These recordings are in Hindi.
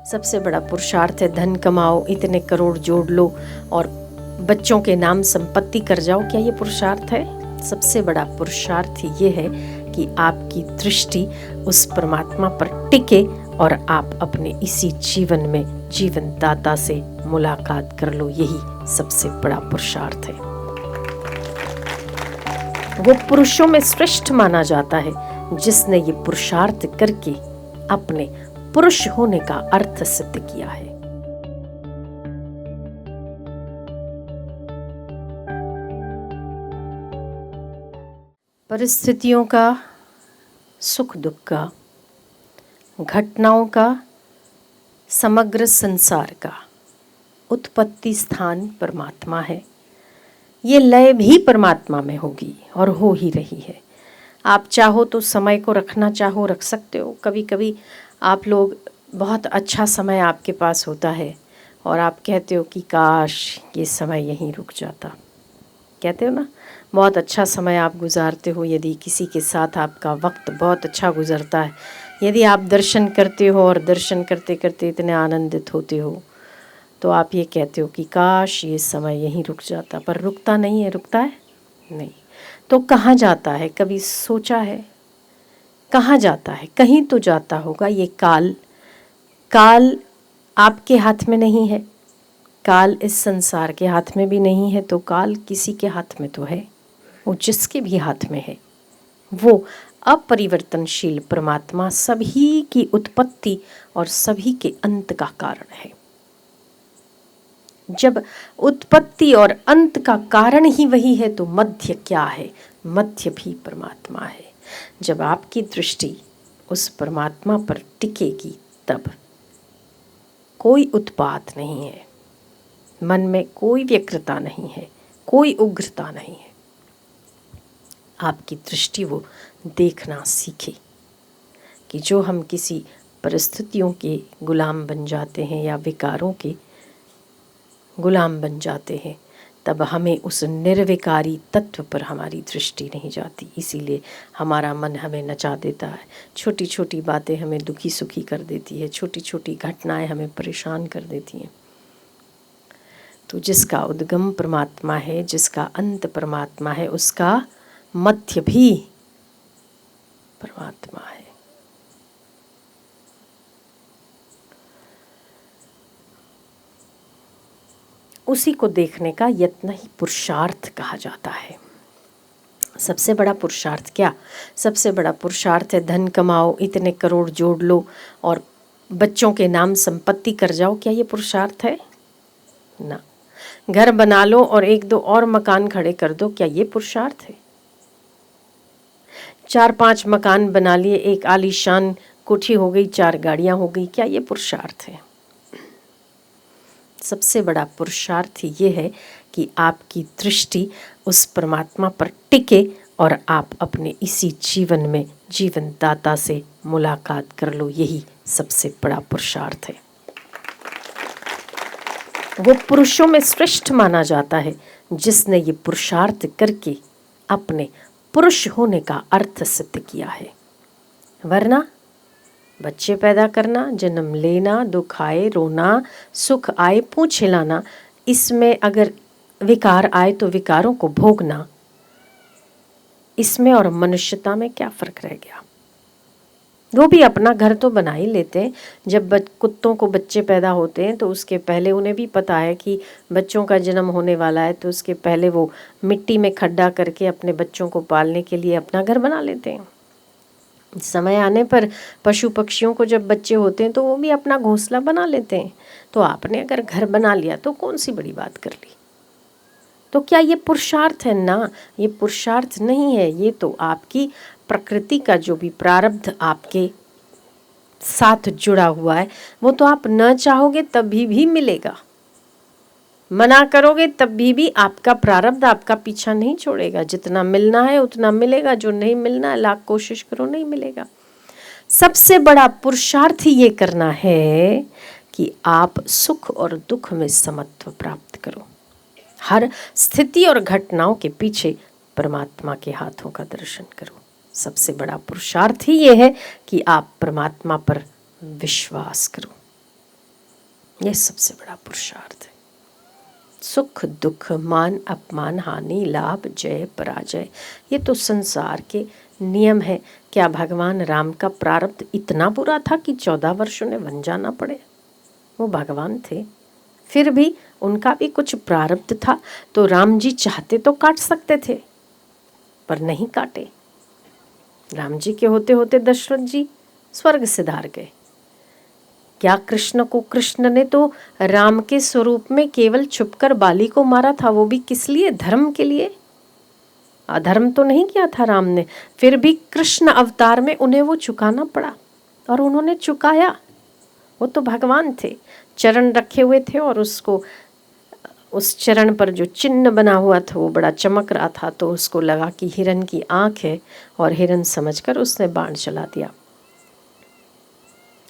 सबसे बड़ा पुरुषार्थ है धन कमाओ, इतने करोड़ जोड़ लो और बच्चों के नाम संपत्ति कर जाओ। क्या ये पुरुषार्थ है? सबसे बड़ा पुरुषार्थ ये है कि आपकी दृष्टि उस परमात्मा पर टिके और आप अपने इसी जीवन में जीवन दाता से मुलाकात कर लो। यही सबसे बड़ा पुरुषार्थ है। वो पुरुषों में श्रेष्ठ माना जाता है जिसने ये पुरुषार्थ करके अपने पुरुष होने का अर्थ सिद्ध किया है। परिस्थितियों का, सुख दुख का, घटनाओं का, समग्र संसार का उत्पत्ति स्थान परमात्मा है। ये लय भी परमात्मा में होगी और हो ही रही है। आप चाहो तो समय को रखना चाहो रख सकते हो। कभी कभी आप लोग बहुत अच्छा समय आपके पास होता है और आप कहते हो कि काश ये समय यहीं रुक जाता। कहते हो ना, बहुत अच्छा समय आप गुजारते हो। यदि किसी के साथ आपका वक्त बहुत अच्छा गुजरता है, यदि आप दर्शन करते हो और दर्शन करते करते इतने आनंदित होते हो, तो आप ये कहते हो कि काश ये समय यहीं रुक जाता। पर रुकता नहीं है। रुकता है? नहीं। तो कहाँ जाता है? कभी सोचा है कहाँ जाता है? कहीं तो जाता होगा। ये काल आपके हाथ में नहीं है, काल इस संसार के हाथ में भी नहीं है, तो काल किसी के हाथ में तो है। वो जिसके भी हाथ में है, वो अपरिवर्तनशील परमात्मा सभी की उत्पत्ति और सभी के अंत का कारण है। जब उत्पत्ति और अंत का कारण ही वही है, तो मध्य क्या है? मध्य भी परमात्मा है। जब आपकी दृष्टि उस परमात्मा पर टिकेगी, तब कोई उत्पात नहीं है, मन में कोई व्यग्रता नहीं है, कोई उग्रता नहीं है। आपकी दृष्टि वो देखना सीखे कि जो हम किसी परिस्थितियों के गुलाम बन जाते हैं या विकारों के गुलाम बन जाते हैं, तब हमें उस निर्विकारी तत्व पर हमारी दृष्टि नहीं जाती। इसीलिए हमारा मन हमें नचा देता है। छोटी छोटी बातें हमें दुखी सुखी कर देती है, छोटी छोटी घटनाएं हमें परेशान कर देती हैं। तो जिसका उद्गम परमात्मा है, जिसका अंत परमात्मा है, उसका मध्य भी परमात्मा है। उसी को देखने का यत्न ही पुरुषार्थ कहा जाता है। सबसे बड़ा पुरुषार्थ क्या? सबसे बड़ा पुरुषार्थ है धन कमाओ, इतने करोड़ जोड़ लो और बच्चों के नाम संपत्ति कर जाओ। क्या ये पुरुषार्थ है? ना। घर बना लो और एक दो और मकान खड़े कर दो। क्या ये पुरुषार्थ है? 4-5 मकान बना लिए, एक आलीशान कोठी हो गई, 4 गाड़ियां हो गई। क्या ये पुरुषार्थ है? सबसे बड़ा पुरुषार्थ ये है कि आपकी दृष्टि उस परमात्मा पर टिके और आप अपने इसी जीवन में जीवन दाता से मुलाकात कर लो। यही सबसे बड़ा पुरुषार्थ है। वो पुरुषों में श्रेष्ठ माना जाता है जिसने ये पुरुषार्थ करके अपने पुरुष होने का अर्थ सिद्ध किया है। वरना बच्चे पैदा करना, जन्म लेना, दुख आए रोना, सुख आए पूंछ हिलाना, इसमें अगर विकार आए तो विकारों को भोगना, इसमें और मनुष्यता में क्या फर्क रह गया? वो भी अपना घर तो बना ही लेते हैं। जब कुत्तों को बच्चे पैदा होते हैं तो उसके पहले उन्हें भी पता है कि बच्चों का जन्म होने वाला है, तो उसके पहले वो मिट्टी में खड्डा करके अपने बच्चों को पालने के लिए अपना घर बना लेते हैं। समय आने पर पशु पक्षियों को जब बच्चे होते हैं तो वो भी अपना घोंसला बना लेते हैं। तो आपने अगर घर बना लिया तो कौन सी बड़ी बात कर ली? तो क्या ये पुरुषार्थ है? ना, ये पुरुषार्थ नहीं है। ये तो आपकी प्रकृति का जो भी प्रारब्ध आपके साथ जुड़ा हुआ है, वो तो आप न चाहोगे तभी भी मिलेगा, मना करोगे तब भी आपका प्रारब्ध आपका पीछा नहीं छोड़ेगा। जितना मिलना है उतना मिलेगा, जो नहीं मिलना है लाख कोशिश करो नहीं मिलेगा। सबसे बड़ा पुरुषार्थ ये करना है कि आप सुख और दुख में समत्व प्राप्त करो। हर स्थिति और घटनाओं के पीछे परमात्मा के हाथों का दर्शन करो। सबसे बड़ा पुरुषार्थ ही ये है कि आप परमात्मा पर विश्वास करो। यह सबसे बड़ा पुरुषार्थ है। सुख दुख, मान अपमान, हानि लाभ, जय पराजय, ये तो संसार के नियम है। क्या भगवान राम का प्रारब्ध इतना बुरा था कि 14 वर्ष उन्हें वन जाना पड़े? वो भगवान थे, फिर भी उनका भी कुछ प्रारब्ध था। तो राम जी चाहते तो काट सकते थे, पर नहीं काटे। राम जी के होते होते दशरथ जी स्वर्ग सिधार गए। क्या कृष्ण को, कृष्ण ने तो राम के स्वरूप में केवल छुपकर बाली को मारा था, वो भी किस लिए? धर्म के लिए। अधर्म तो नहीं किया था राम ने, फिर भी कृष्ण अवतार में उन्हें वो चुकाना पड़ा, और उन्होंने चुकाया। वो तो भगवान थे, चरण रखे हुए थे, और उसको, उस चरण पर जो चिन्ह बना हुआ था वो बड़ा चमक रहा था, तो उसको लगा कि हिरन की आंख है, और हिरन समझकर उसने बाण चला दिया।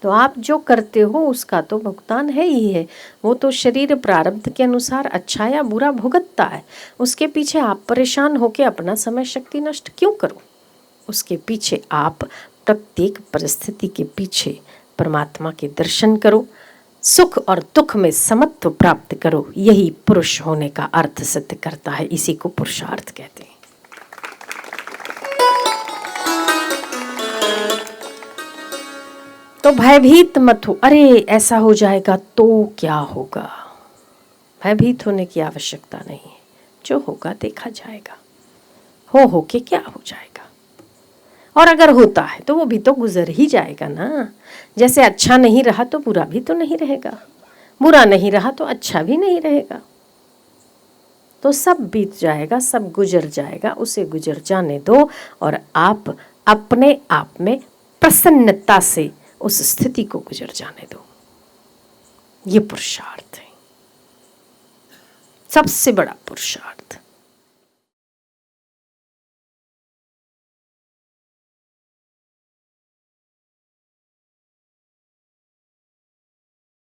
तो आप जो करते हो उसका तो भुगतान है ही है। वो तो शरीर प्रारब्ध के अनुसार अच्छा या बुरा भुगतता है। उसके पीछे आप परेशान होकर अपना समय शक्ति नष्ट क्यों करो? उसके पीछे आप प्रत्येक परिस्थिति के पीछे परमात्मा के दर्शन करो, सुख और दुख में समत्व प्राप्त करो। यही पुरुष होने का अर्थ सिद्ध करता है। इसी को पुरुषार्थ कहते हैं। तो भयभीत मत हो, अरे ऐसा हो जाएगा तो क्या होगा। भयभीत होने की आवश्यकता नहीं है, जो होगा देखा जाएगा। हो के क्या हो जाएगा, और अगर होता है तो वो भी तो गुजर ही जाएगा ना। जैसे अच्छा नहीं रहा तो बुरा भी तो नहीं रहेगा, बुरा नहीं रहा तो अच्छा भी नहीं रहेगा। तो सब बीत जाएगा, सब गुजर जाएगा, उसे गुजर जाने दो, और आप अपने आप में प्रसन्नता से उस स्थिति को गुजर जाने दो। ये पुरुषार्थ है, सबसे बड़ा पुरुषार्थ।